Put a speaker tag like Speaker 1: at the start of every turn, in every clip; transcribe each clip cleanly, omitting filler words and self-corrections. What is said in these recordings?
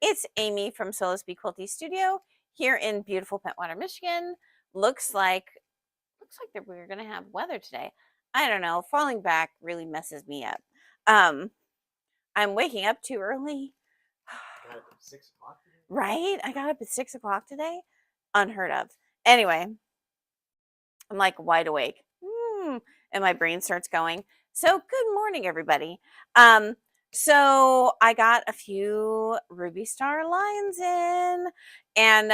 Speaker 1: It's Amy from Solis Bee Quilty Studio here in beautiful Pentwater, Michigan. Looks like that we're gonna have weather today. I don't know. Falling back really messes me up. I'm waking up too early.
Speaker 2: Got up at 6 o'clock today?
Speaker 1: Right? I got up at 6 o'clock today. Unheard of. Anyway, I'm like wide awake. And my brain starts going. So good morning, everybody. So I got a few Ruby Star lines in, and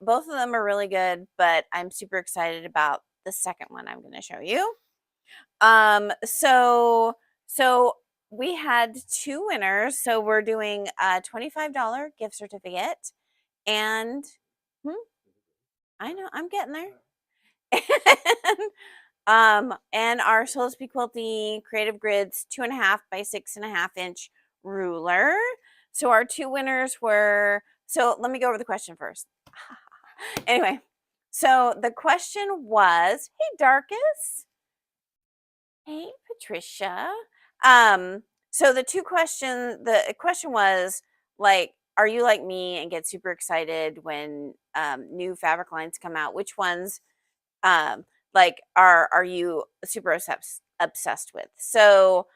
Speaker 1: both of them are really good, but I'm super excited about the second one I'm going to show you. So we had two winners. So we're doing a $25 gift certificate, and I know I'm getting there. And our Solis Bee Quilty Creative Grids 2.5 by 6.5 inch ruler. So our two winners were, so let me go over the question first. Anyway, so the question was, hey Darkus. Hey Patricia. So the question was like, are you like me and get super excited when new fabric lines come out? Which ones like are you super obsessed with? So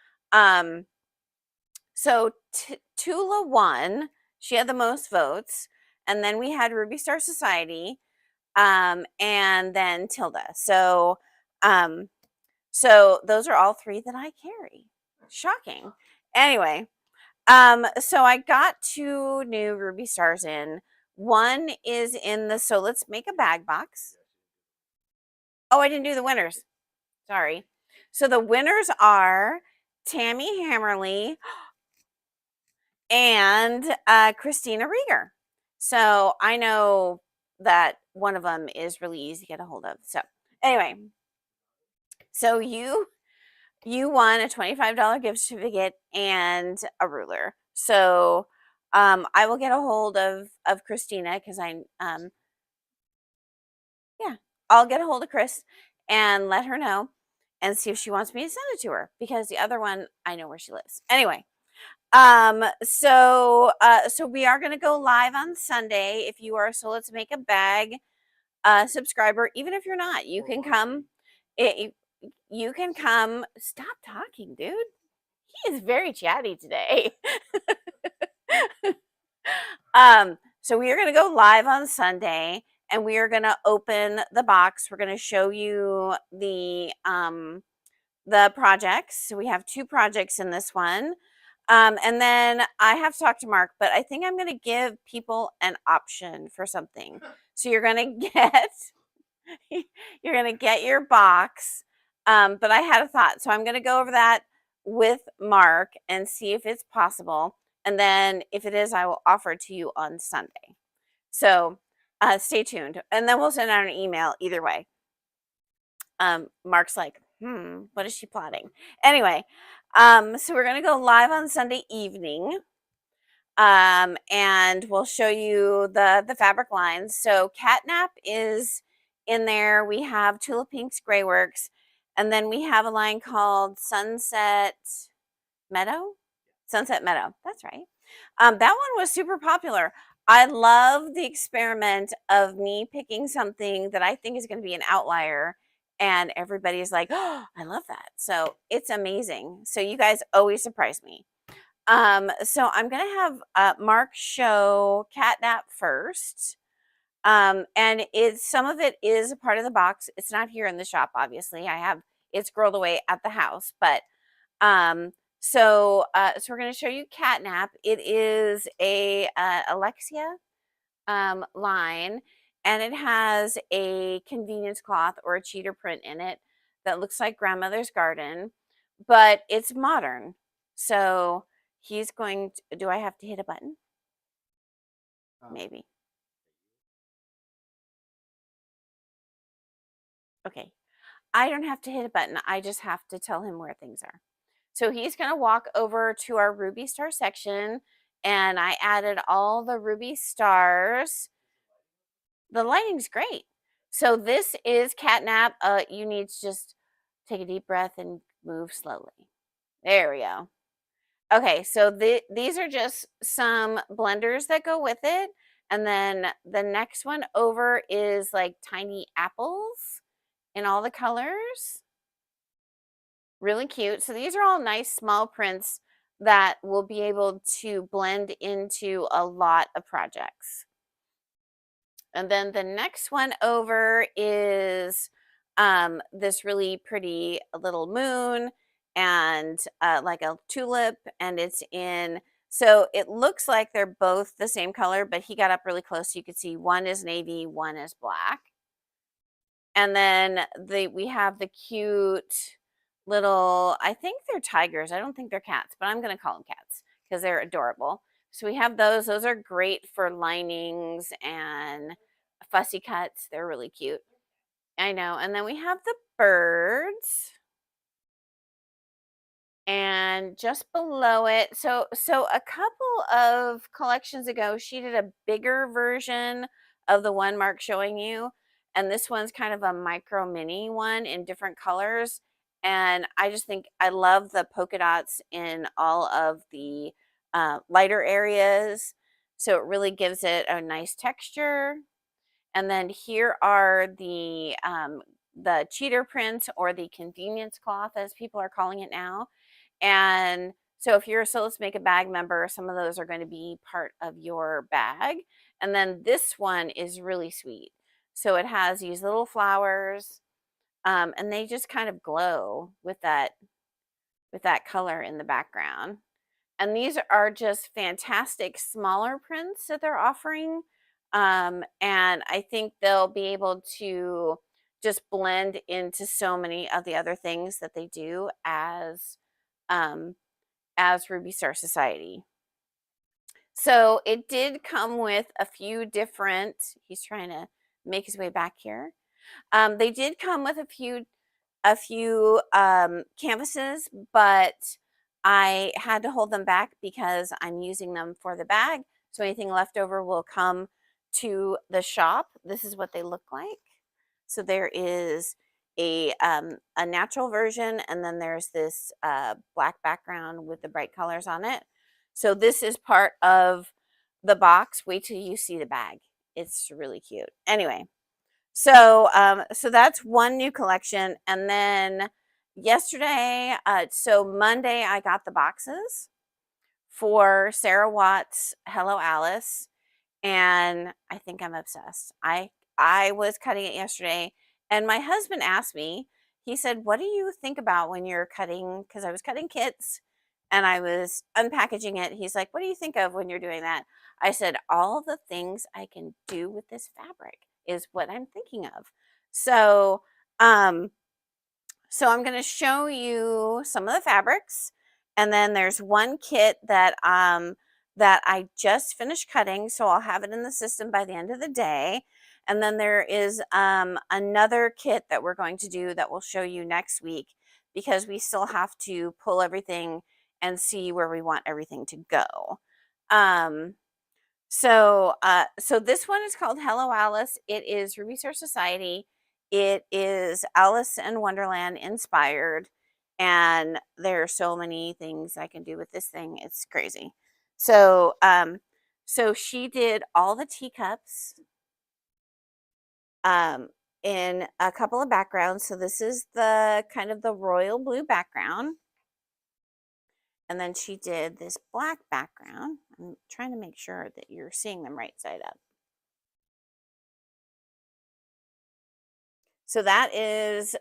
Speaker 1: Tula won. She had the most votes, and then we had Ruby Star Society, and then Tilda. So those are all three that I carry. Shocking. Anyway, so I got two new Ruby Stars in. One is in the So Let's Make a Bag box. Oh, I didn't do the winners. Sorry. So the winners are Tammy Hammerly and Christina Rieger. So I know that one of them is really easy to get a hold of. So anyway, so you won a $25 gift certificate and a ruler. So I will get a hold of Christina because I'll get a hold of Chris and let her know and see if she wants me to send it to her, because the other one, I know where she lives. Anyway, so we are going to go live on Sunday. If you are a So Let's Make a Bag subscriber, even if you're not, you can come. You can come. Stop talking, dude. He is very chatty today. So we are going to go live on Sunday, and we are going to open the box. We're going to show you the projects. So we have two projects in this one. And then I have to talk to Mark, but I think I'm going to give people an option for something. So you're going to get your box. But I had a thought. So I'm going to go over that with Mark and see if it's possible. And then if it is, I will offer it to you on Sunday. So stay tuned. And then we'll send out an email either way. Mark's like, what is she plotting? Anyway, so we're going to go live on Sunday evening. And we'll show you the fabric lines. So Catnap is in there. We have Tula Pink's Gray Works. And then we have a line called Sunset Meadow. That's right. That one was super popular. I love the experiment of me picking something that I think is going to be an outlier, and everybody's like, oh, I love that. So it's amazing. So you guys always surprise me. So I'm going to have Mark show Catnap first. And some of it is a part of the box. It's not here in the shop, obviously. It's squirreled away at the house, but so we're going to show you Catnap. It is a Alexia line, and it has a convenience cloth or a cheater print in it that looks like Grandmother's Garden, but it's modern. So he's going to, do I have to hit a button? Maybe. Okay. I don't have to hit a button. I just have to tell him where things are. So he's going to walk over to our Ruby Star section, and I added all the Ruby Stars. The lighting's great. So this is Catnap. You need to just take a deep breath and move slowly. There we go. Okay, so these are just some blenders that go with it. And then the next one over is like tiny apples in all the colors. Really cute. So these are all nice small prints that will be able to blend into a lot of projects. And then the next one over is this really pretty little moon and like a tulip, and it's in. So it looks like they're both the same color, but he got up really close so you could see one is navy, one is black. And then we have the cute little, I think they're tigers. I don't think they're cats, but I'm going to call them cats because they're adorable. So we have those. Those are great for linings and fussy cuts. They're really cute. I know. And then we have the birds. And just below it, so a couple of collections ago, she did a bigger version of the one Mark's showing you, and this one's kind of a micro mini one in different colors. And I just think I love the polka dots in all of the lighter areas, so it really gives it a nice texture. And then here are the cheater prints, or the convenience cloth, as people are calling it now. And so if you're a So Let's Make a Bag member, some of those are going to be part of your bag. And then this one is really sweet. So it has these little flowers, and they just kind of glow with that color in the background. And these are just fantastic smaller prints that they're offering. And I think they'll be able to just blend into so many of the other things that they do um, as Ruby Star Society. So it did come with a few different, he's trying to make his way back here. They did come with a few canvases, but I had to hold them back because I'm using them for the bag. So anything left over will come to the shop. This is what they look like. So there is a natural version, and then there's this black background with the bright colors on it. So this is part of the box. Wait till you see the bag. It's really cute. Anyway, so that's one new collection. And then yesterday, so Monday, I got the boxes for Sarah Watts' Hello Alice, and I think I'm obsessed. I was cutting it yesterday, and my husband asked me, he said, "What do you think about when you're cutting?" Because I was cutting kits and I was unpackaging it. He's like, "What do you think of when you're doing that?" I said, "All the things I can do with this fabric is what I'm thinking of." So, um, so I'm going to show you some of the fabrics, and then there's one kit that I just finished cutting, so I'll have it in the system by the end of the day. And then there is another kit that we're going to do that we'll show you next week, because we still have to pull everything and see where we want everything to go. So this one is called Hello Alice. It is Ruby Star Society. It is Alice in Wonderland inspired, and there are so many things I can do with this thing. It's crazy. So she did all the teacups um, in a couple of backgrounds. So this is the kind of the royal blue background. And then she did this black background. I'm trying to make sure that you're seeing them right side up. So that is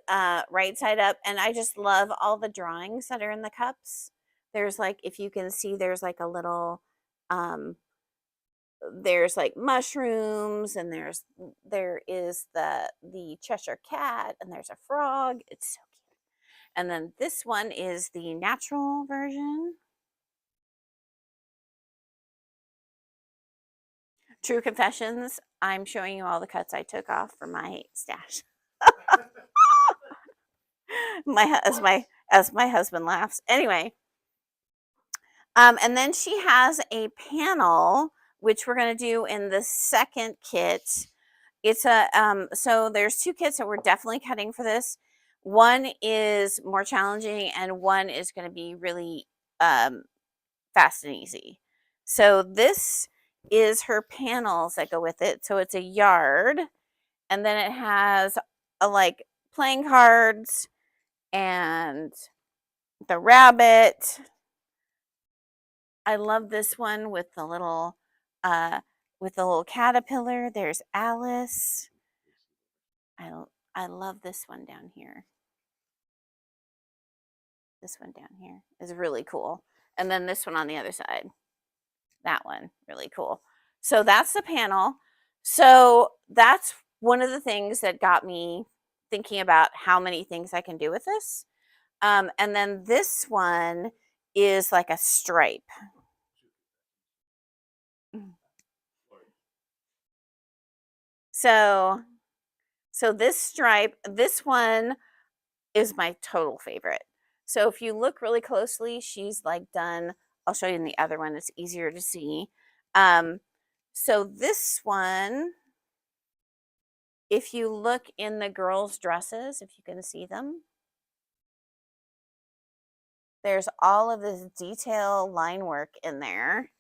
Speaker 1: right side up. And I just love all the drawings that are in the cups. There's like, if you can see, there's like a little, there's like mushrooms, and there is the Cheshire cat, and there's a frog. It's so cute. And then this one is the natural version. True confessions, I'm showing you all the cuts I took off for my stash. As my husband laughs. Anyway, and then she has a panel, which we're going to do in the second kit. It's so there's two kits that we're definitely cutting for this. One is more challenging, and one is going to be really fast and easy. So this is her panels that go with it. So it's a yard, and then it has like playing cards and the rabbit. I love this one uh with the little caterpillar. There's Alice. I I love this one down here. This one down here is really cool. And then this one on the other side. That one, really cool. So that's the panel. So that's one of the things that got me thinking about how many things I can do with this. And then this one is like a stripe. So, so this stripe, this one is my total favorite. So if you look really closely, she's like done. I'll show you in the other one. It's easier to see. Um, so this one, if you look in the girls' dresses, if you can see them, there's all of this detail line work in there.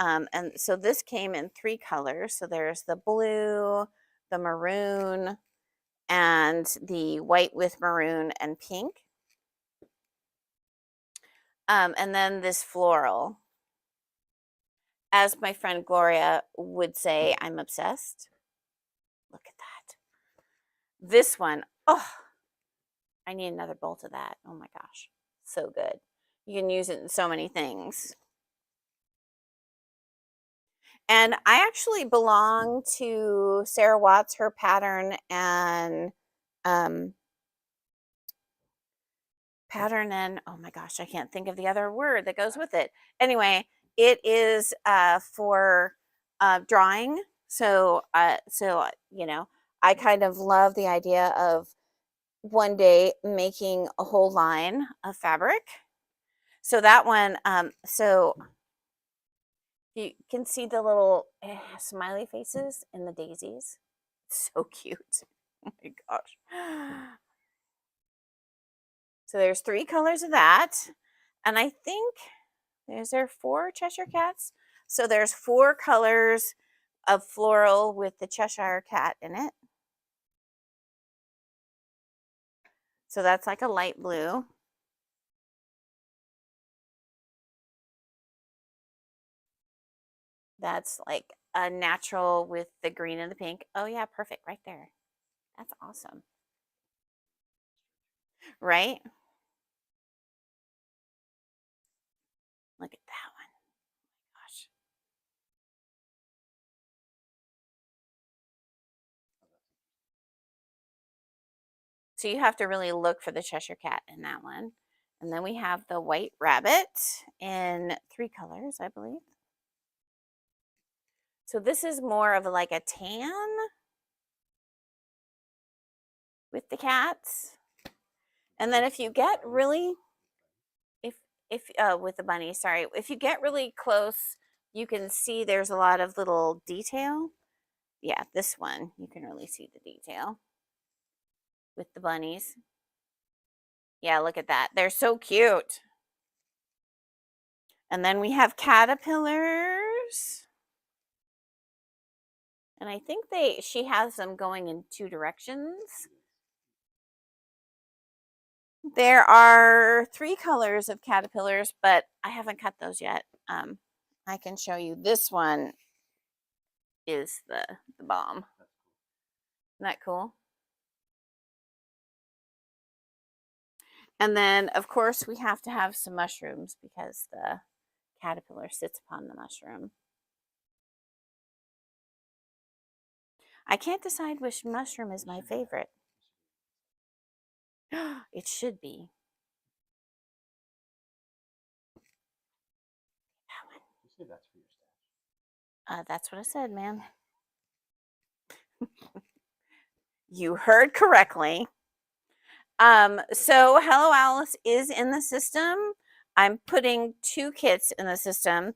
Speaker 1: And so this came in 3 colors. So there's the blue, the maroon, and the white with maroon and pink. And then this floral. As my friend Gloria would say, I'm obsessed. Look at that. This one, oh, I need another bolt of that. Oh my gosh, so good. You can use it in so many things. And I actually belong to Sarah Watts, her pattern and oh my gosh, I can't think of the other word that goes with it. Anyway, it is for drawing. So you know, I kind of love the idea of one day making a whole line of fabric. So that one, so you can see the little smiley faces in the daisies. So cute. Oh my gosh. So there's 3 colors of that. And I think there 4 Cheshire cats. So there's 4 colors of floral with the Cheshire cat in it. So that's like a light blue. That's like a natural with the green and the pink. Oh yeah, perfect right there. That's awesome. Right? Look at that one. Gosh. So you have to really look for the Cheshire cat in that one. And then we have the white rabbit in 3 colors, I believe. So this is more of like a tan with the cats. And then if you get really, if with the bunny, sorry, if you get really close, you can see there's a lot of little detail. Yeah, this one, you can really see the detail with the bunnies. Yeah, look at that. They're so cute. And then we have caterpillars. And I think she has them going in 2 directions. There are 3 colors of caterpillars, but I haven't cut those yet. I can show you. This one is the bomb. Isn't that cool? And then, of course, we have to have some mushrooms because the caterpillar sits upon the mushroom. I can't decide which mushroom is my favorite. It should be. That one.
Speaker 2: You said that's for your stash.
Speaker 1: That's what I said, man. You heard correctly. So Hello Alice is in the system. I'm putting 2 kits in the system.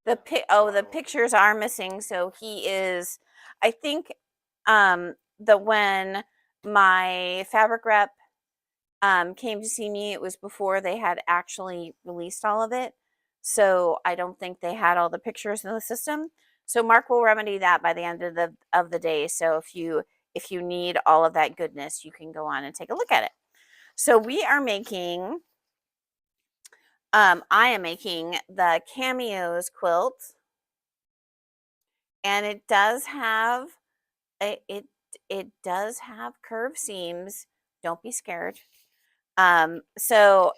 Speaker 1: The pictures are missing. So he is, I think, when my fabric rep came to see me. It was before they had actually released all of it. So I don't think they had all the pictures in the system. So Mark will remedy that by the end of the day. So if you need all of that goodness, you can go on and take a look at it. So we are making I am making the Cameos quilt, and it does have it does have curved seams. Don't be scared. So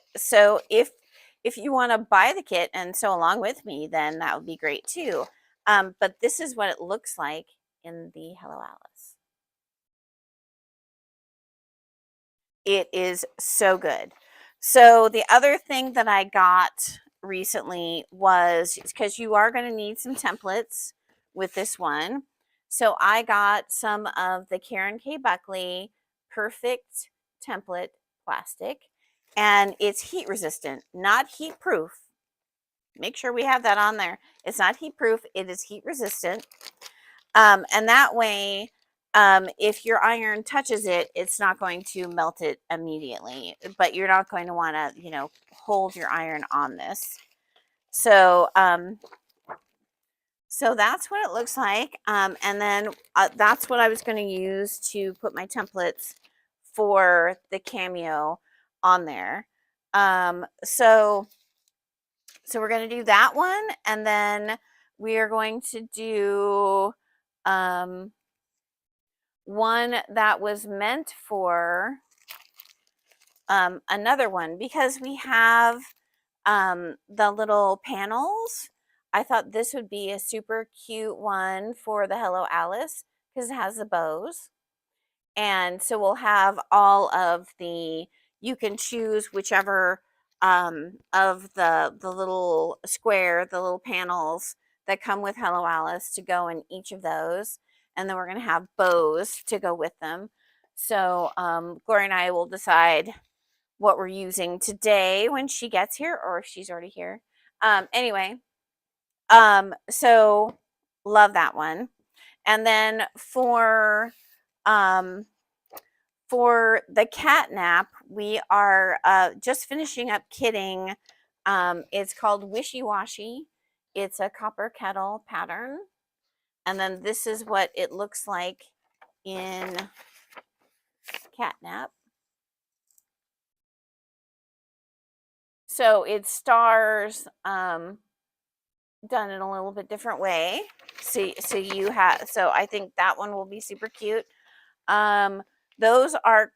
Speaker 1: if you want to buy the kit and sew along with me, then that would be great too. But this is what it looks like in the Hello Alice. It is so good. So the other thing that I got recently was because you are going to need some templates with this one. So I got some of the Karen K. Buckley Perfect Template plastic, and it's heat resistant, not heat proof. Make sure we have that on there. It's not heat proof, it is heat resistant. And that way, if your iron touches it, it's not going to melt it immediately, but you're not going to want to, hold your iron on this. So, so that's what it looks like. And then that's what I was going to use to put my templates for the Cameo on there. So we're going to do that one. And then we are going to do, one that was meant for another one, because we have the little panels. I thought this would be a super cute one for the Hello Alice because it has the bows. And so we'll have all of you can choose whichever of the little square, the little panels that come with Hello Alice to go in each of those. And then we're going to have bows to go with them. So Gloria and I will decide what we're using today when she gets here, or if she's already here. Anyway, so love that one. And then for the catnap, we are just finishing up kitting. It's called Wishy Washy. It's a copper kettle pattern. And then this is what it looks like in catnap. So it's stars done in a little bit different way. So I think that one will be super cute. Those are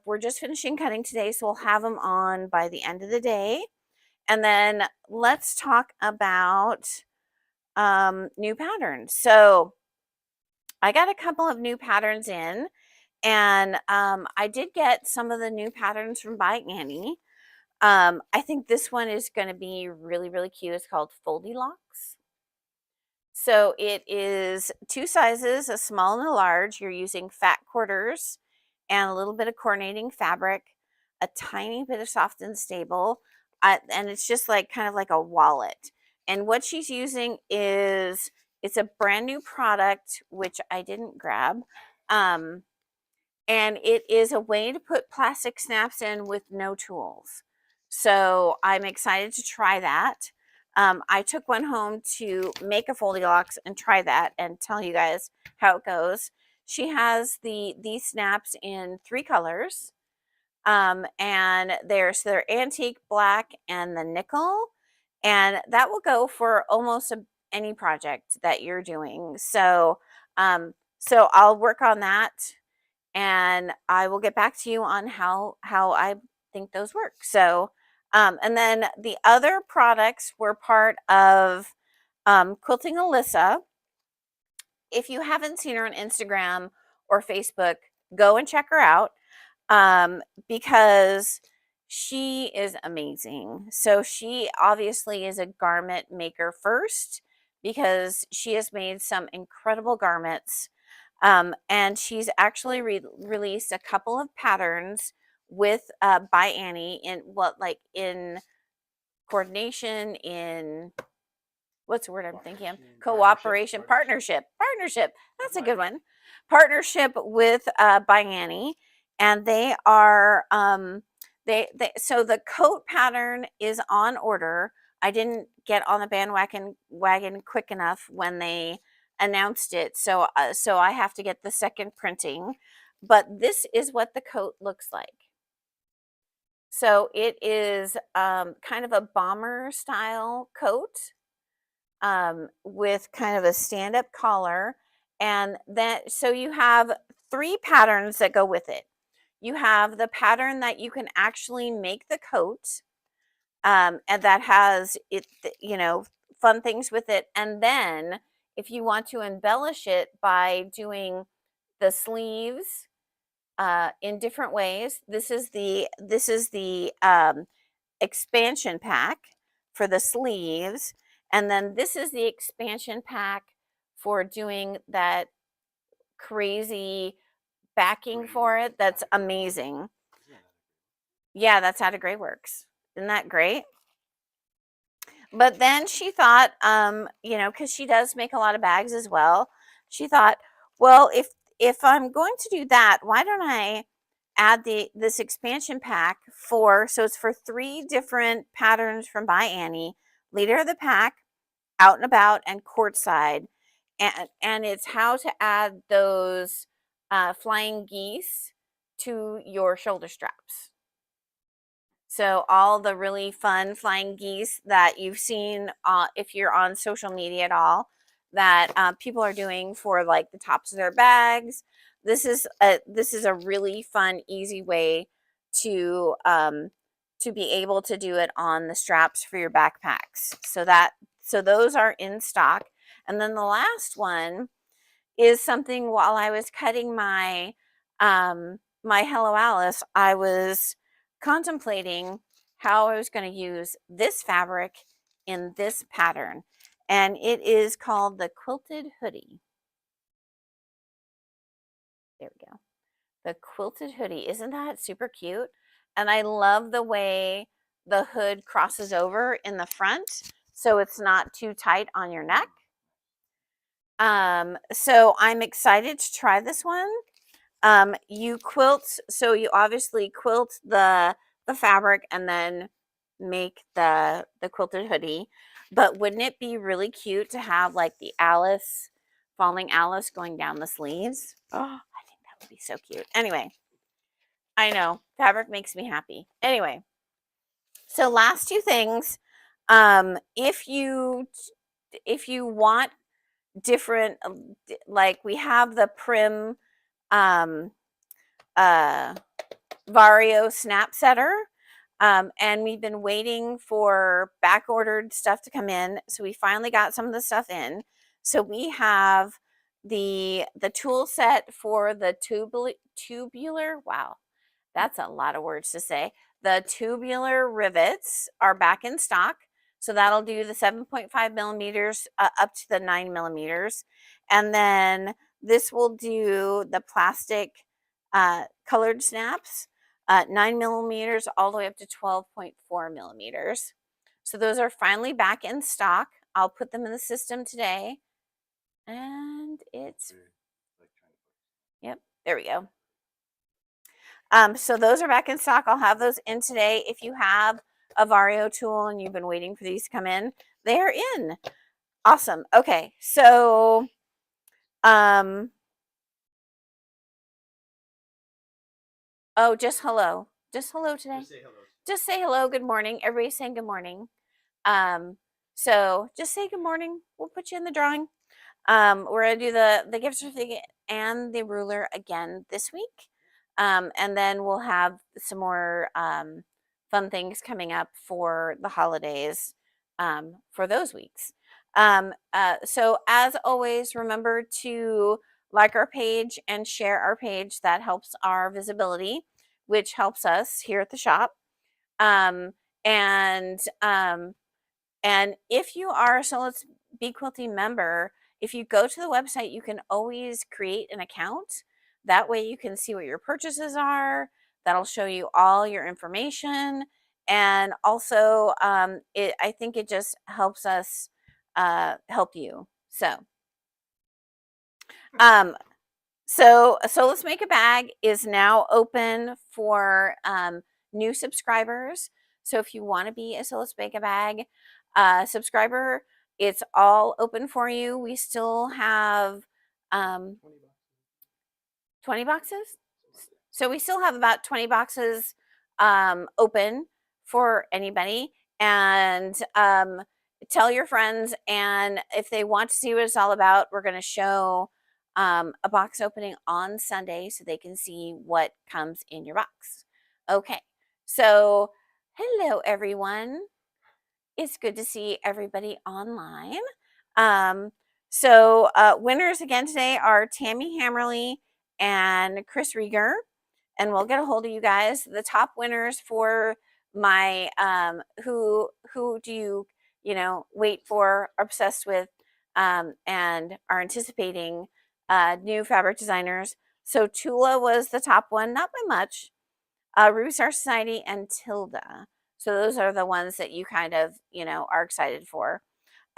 Speaker 1: we're just finishing cutting today, so we'll have them on by the end of the day. And then let's talk about new patterns. So I got a couple of new patterns in, and I did get some of the new patterns from By Annie. I think this one is going to be really, really cute. It's called Foldy Locks. So it is 2 sizes, a small and a large. You're using fat quarters and a little bit of coordinating fabric, a tiny bit of soft and stable, and it's just kind of like a wallet. And what she's using it's a brand new product, which I didn't grab. And it is a way to put plastic snaps in with no tools. So I'm excited to try that. I took one home to make a Foldy Locks and try that and tell you guys how it goes. She has these snaps in 3 colors. And they're antique black and the nickel. And that will go for almost any project that you're doing. So so I'll work on that, and I will get back to you on how I think those work. So, and then the other products were part of Quilting Alyssa. If you haven't seen her on Instagram or Facebook, go and check her out because she is amazing. So she obviously is a garment maker first, because she has made some incredible garments. And she's actually released a couple of patterns with By Annie in coordination, in what's the word I'm thinking of? Cooperation, partnership. That's a good one. Partnership with By Annie. and they are so the coat pattern is on order. I didn't get on the wagon quick enough when they announced it, so I have to get the second printing. But this is what the coat looks like. So it is kind of a bomber style coat with kind of a stand-up collar, and that so you have 3 patterns that go with it. You have the pattern that you can actually make the coat, and that has it, fun things with it. And then if you want to embellish it by doing the sleeves in different ways, this is the expansion pack for the sleeves, and then this is the expansion pack for doing that crazy backing for it. That's amazing. Yeah, that's out of Gray Works. Isn't that great? But then she thought, because she does make a lot of bags as well, she thought, well, if I'm going to do that, why don't I add this expansion pack so it's for 3 different patterns from By Annie: Leader of the Pack, Out and About, and Courtside. And it's how to add those flying geese to your shoulder straps. So all the really fun flying geese that you've seen, if you're on social media at all, that people are doing for like the tops of their bags. This is a really fun, easy way to be able to do it on the straps for your backpacks. So those are in stock. And then the last one is something. While I was cutting my Hello Alice, I was contemplating how I was going to use this fabric in this pattern, and it is called the Quilted Hoodie. There we go. The Quilted Hoodie. Isn't that super cute? And I love the way the hood crosses over in the front, so it's not too tight on your neck. So I'm excited to try this one. You quilt, so you obviously quilt the fabric and then make the quilted hoodie. But wouldn't it be really cute to have like the falling Alice going down the sleeves? Oh, I think that would be so cute. Anyway, I know fabric makes me happy. Anyway, so last 2 things. If you want different, like we have the Prim um Vario snap setter, and we've been waiting for back ordered stuff to come in, so we finally got some of the stuff in. So we have the tool set for the tubular, wow, that's a lot of words to say. The tubular rivets are back in stock. So that'll do the 7.5 millimeters up to the 9 millimeters. And then this will do the plastic colored snaps, 9 millimeters all the way up to 12.4 millimeters. So those are finally back in stock. I'll put them in the system today. And it's, yep, there we go. So those are back in stock. I'll have those in today. If you have a Vario tool and you've been waiting for these to come in, they're in. Awesome. Okay, so oh, just hello. Just hello today.
Speaker 2: Just say hello.
Speaker 1: Just say hello. Good morning. Everybody's saying good morning. So just say good morning. We'll put you in the drawing. We're gonna do the gift certificate and the ruler again this week. And then we'll have some more fun things coming up for the holidays for those weeks. So as always, remember to like our page and share our page. That helps our visibility, which helps us here at the shop. Um, and um, and if you are a So Let's Be Quilty member, if you go to the website, you can always create an account. That way you can see what your purchases are. That'll show you all your information. And also, I think it just helps us help you. So, um, So Let's Make a Bag is now open for new subscribers. So if you want to be a So Let's Make a Bag subscriber, it's all open for you. We still have 20 boxes. So we still have about 20 boxes open for anybody. And tell your friends. And if they want to see what it's all about, we're going to show a box opening on Sunday so they can see what comes in your box. Okay. So, hello, everyone. It's good to see everybody online. Winners again today are Tammy Hammerly and Chris Rieger, and we'll get a hold of you guys. The top winners for my who do you wait for, obsessed with, and are anticipating new fabric designers. So Tula was the top one, not by much. Ruby Star Society and Tilda. So those are the ones that you kind of are excited for.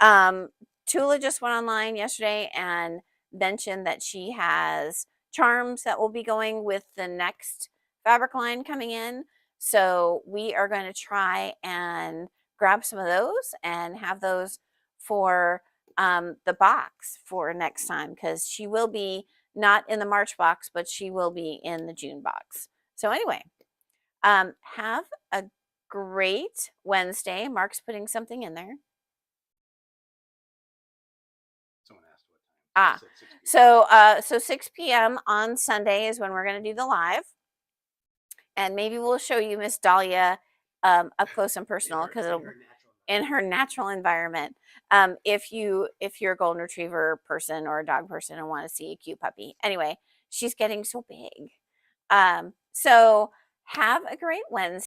Speaker 1: Tula just went online yesterday and mentioned that she has charms that will be going with the next fabric line coming in. So we are going to try and grab some of those and have those for the box for next time, because she will be not in the March box, but she will be in the June box. So anyway, have a great Wednesday. Mark's putting something in there.
Speaker 2: Someone asked what time.
Speaker 1: So 6 p.m. on Sunday is when we're going to do the live, and maybe we'll show you Miss Dahlia up close and personal, because it'll in her natural environment. If you're a golden retriever person or a dog person and want to see a cute puppy. Anyway, she's getting so big. So have a great Wednesday.